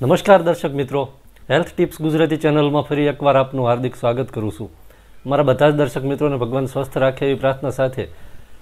નમસ્કાર દર્શક મિત્રો, હેલ્થ ટિપ્સ ગુજરાતી ચેનલમાં ફરી એકવાર આપનું હાર્દિક સ્વાગત કરું છું. મારા બધા જ દર્શક મિત્રોને ભગવાન સ્વસ્થ રાખે એવી પ્રાર્થના સાથે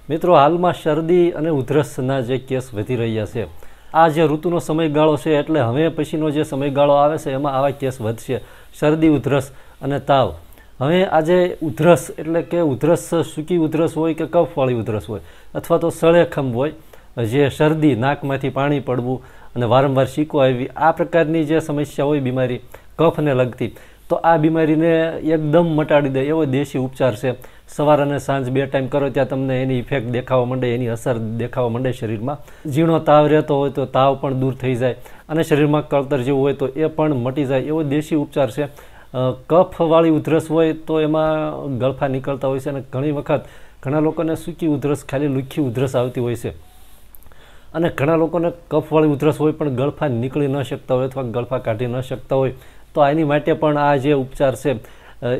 મિત્રો, હાલમાં શરદી અને ઉધરસના જે કેસ વધી રહ્યા છે, આ જે ઋતુનો સમયગાળો છે એટલે હવે પછીનો જે સમયગાળો આવે છે એમાં આવા કેસ વધશે. શરદી, ઉધરસ અને તાવ. હવે આજે ઉધરસ એટલે કે ઉધરસ સૂકી ઉધરસ હોય કે કફવાળી ઉધરસ હોય અથવા તો સળેખમ હોય, જે શરદી, નાકમાંથી પાણી પડવું અને વારંવાર શીકો આવી, આ પ્રકારની જે સમસ્યા હોય બીમારી કફને લગતી, તો આ બીમારીને એકદમ મટાડી દે એવો દેશી ઉપચાર છે. સવાર અને સાંજ 2 ટાઈમ કરો ત્યાં તમને એની ઇફેક્ટ દેખાવા માંડે, એની અસર દેખાવા માંડે શરીરમાં. ઝીણો તાવ રહેતો હોય તો તાવ પણ દૂર થઈ જાય અને શરીરમાં કળતર જેવું હોય તો એ પણ મટી જાય એવો દેશી ઉપચાર છે. કફવાળી ઉધરસ હોય તો એમાં ગળફા નીકળતા હોય છે અને ઘણી વખત ઘણા લોકોને સૂકી ઉધરસ, ખાલી લુખ્ખી ઉધરસ આવતી હોય છે અને ઘણા લોકોને કફવાળી ઉધરસ હોય પણ ગળફા નીકળી ન શકતા હોય અથવા ગળફા કાઢી ન શકતા હોય, તો એની માટે પણ આ જે ઉપચાર છે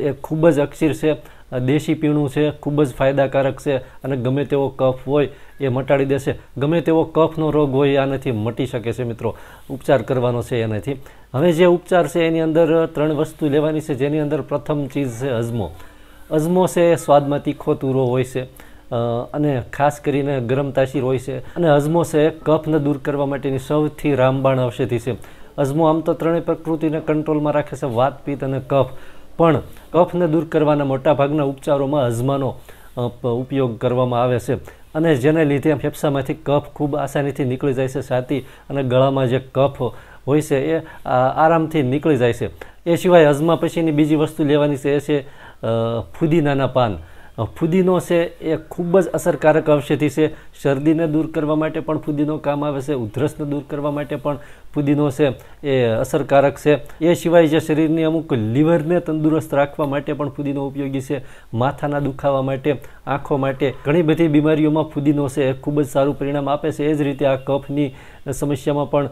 એ ખૂબ જ અક્ષીર છે, દેશી પીણું છે, ખૂબ જ ફાયદાકારક છે અને ગમે તેવો કફ હોય એ મટાડી દેશે. ગમે તેવો કફનો રોગ હોય આનાથી મટી શકે છે મિત્રો, ઉપચાર કરવાનો છે એનાથી. હવે જે ઉપચાર છે એની અંદર 3 વસ્તુ લેવાની છે, જેની અંદર પ્રથમ ચીજ છે અજમો. અજમો છે એ સ્વાદમાં તીખો તુરો હોય છે અને ખાસ કરીને ગરમ તાસીર હોય છે. અને અજમો છે એ કફને દૂર કરવા માટેની સૌથી રામબાણ ઔષધિ છે. અજમો આમ તો ત્રણેય પ્રકૃતિને કંટ્રોલમાં રાખે છે, વાત, પિત્ત અને કફ, પણ કફને દૂર કરવાના મોટાભાગના ઉપચારોમાં અજમાનો ઉપયોગ કરવામાં આવે છે અને જેને લીધે ફેફસામાંથી કફ ખૂબ આસાનીથી નીકળી જાય છે. છાતી અને ગળામાં જે કફ હોય છે એ આરામથી નીકળી જાય છે. એ સિવાય અજમા પછીની બીજી વસ્તુ લેવાની છે એ છે ફુદીનાના પાન. ફુદીનો છે એ ખૂબ જ અસરકારક ઔષધિ છે. શરદીને દૂર કરવા માટે પણ ફુદીનો કામ આવે છે, ઉધરસને દૂર કરવા માટે પણ ફુદીનો છે એ અસરકારક છે. એ સિવાય જે શરીરની અમુક લીવરને તંદુરસ્ત રાખવા માટે પણ ફુદીનો ઉપયોગી છે. માથાના દુખાવા માટે, આંખો માટે, ઘણી બધી બીમારીઓમાં ફુદીનો છે એ ખૂબ જ સારું પરિણામ આપે છે. એ જ રીતે આ કફની સમસ્યામાં પણ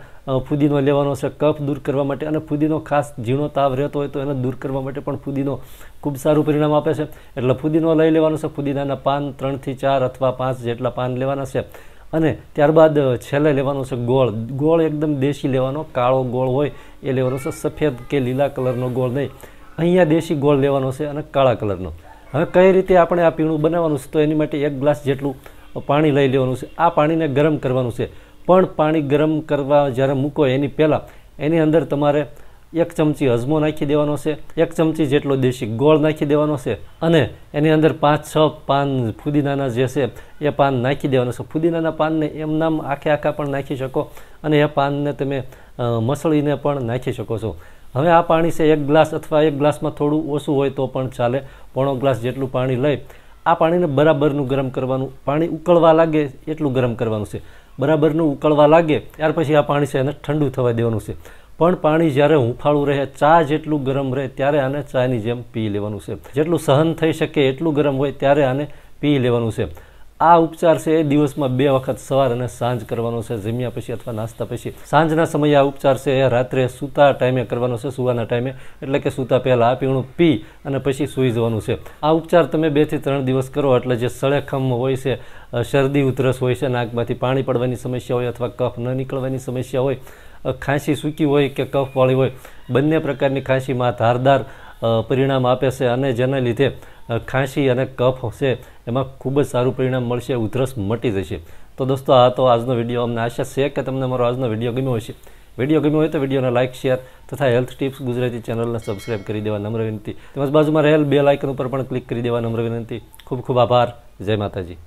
ફુદીનો લેવાનો છે કફ દૂર કરવા માટે. અને ફુદીનો ખાસ ઝીણો તાવ રહેતો હોય તો એને દૂર કરવા માટે પણ ફુદીનો ખૂબ સારું પરિણામ આપે છે. એટલે ફુદીનો લઈ લેવાનો છે. ફુદીનાના પાન 3 થી 4 અથવા 5 જેટલા પાન લેવાના છે. અને ત્યારબાદ છેલ્લે લેવાનો છે ગોળ. ગોળ એકદમ દેશી લેવાનો, કાળો ગોળ હોય એ લેવાનો છે, સફેદ કે લીલા કલરનો ગોળ નહીં. અહીંયા દેશી ગોળ લેવાનો છે અને કાળા કલરનો. હવે કઈ રીતે આપણે આ પીણું બનાવવાનું છે, તો એની માટે 1 ગ્લાસ જેટલું પાણી લઈ લેવાનું છે. આ પાણીને ગરમ કરવાનું છે, પણ પાણી ગરમ કરવા જ્યારે મૂકો એની પહેલાં એની અંદર તમારે 1 ચમચી અજમો નાખી દેવાનો છે, 1 ચમચી જેટલો દેશી ગોળ નાખી દેવાનો છે અને એની અંદર 5-6 પાન ફુદીનાના જે છે એ પાન નાખી દેવાના છે. ફુદીનાના પાનને એમનામ આખા પણ નાખી શકો અને એ પાનને તમે મસળીને પણ નાખી શકો છો. હવે આ પાણી છે 1 ગ્લાસ અથવા 1 ગ્લાસમાં થોડું ઓછું હોય તો પણ ચાલે, 1.5 ગ્લાસ જેટલું પાણી લઈ આ પાણીને બરાબરનું ગરમ કરવાનું. પાણી ઉકળવા લાગે એટલું ગરમ કરવાનું છે. બરાબરનું ઉકળવા લાગે ત્યાર પછી આ પાણી છે એને ઠંડુ થવા દેવાનું છે. પણ પાણી જ્યારે હુંફાળું રહે, ચા જેટલું ગરમ રહે ત્યારે આને ચાની જેમ પી લેવાનું છે. જેટલું સહન થઈ શકે એટલું ગરમ હોય ત્યારે આને પી લેવાનું છે. આ ઉપચાર છે એ દિવસમાં 2 વખત સવાર અને સાંજ કરવાનો છે, જમ્યા પછી અથવા નાસ્તા પછી. સાંજના સમયે આ ઉપચાર છે એ રાત્રે સૂતા ટાઈમે કરવાનો છે, સુવાના ટાઈમે, એટલે કે સૂતા પહેલાં આ પીણું પી અને પછી સૂઈ જવાનું છે. આ ઉપચાર તમે 2 થી 3 દિવસ કરો એટલે જે સળેખમ હોય છે, શરદી, ઉધરસ હોય છે, નાકમાંથી પાણી પડવાની સમસ્યા હોય અથવા કફ ન નીકળવાની સમસ્યા હોય, ખાંસી સૂકી હોય કે કફવાળી હોય, બંને પ્રકારની ખાંસીમાં ધારદાર પરિણામ આપે છે અને જેના લીધે ખાંસી અને કફ છે એમાં ખૂબ જ સારું પરિણામ મળશે, ઉધરસ મટી જશે. તો દોસ્તો, આ તો આજનો વિડીયો. અમને આશા છે કે તમને મારો આજનો વિડીયો ગમ્યો હશે. વિડીયો ગમ્યો હોય તો વિડીયોને લાઇક, શેર તથા હેલ્થ ટિપ્સ ગુજરાતી ચેનલને સબસ્ક્રાઈબ કરી દેવા નમ્ર વિનંતી. તેમજ બાજુમાં રહેલ બેલ આઇકન ઉપર પણ ક્લિક કરી દેવા નમ્ર વિનંતી. ખૂબ ખૂબ આભાર. જય માતાજી.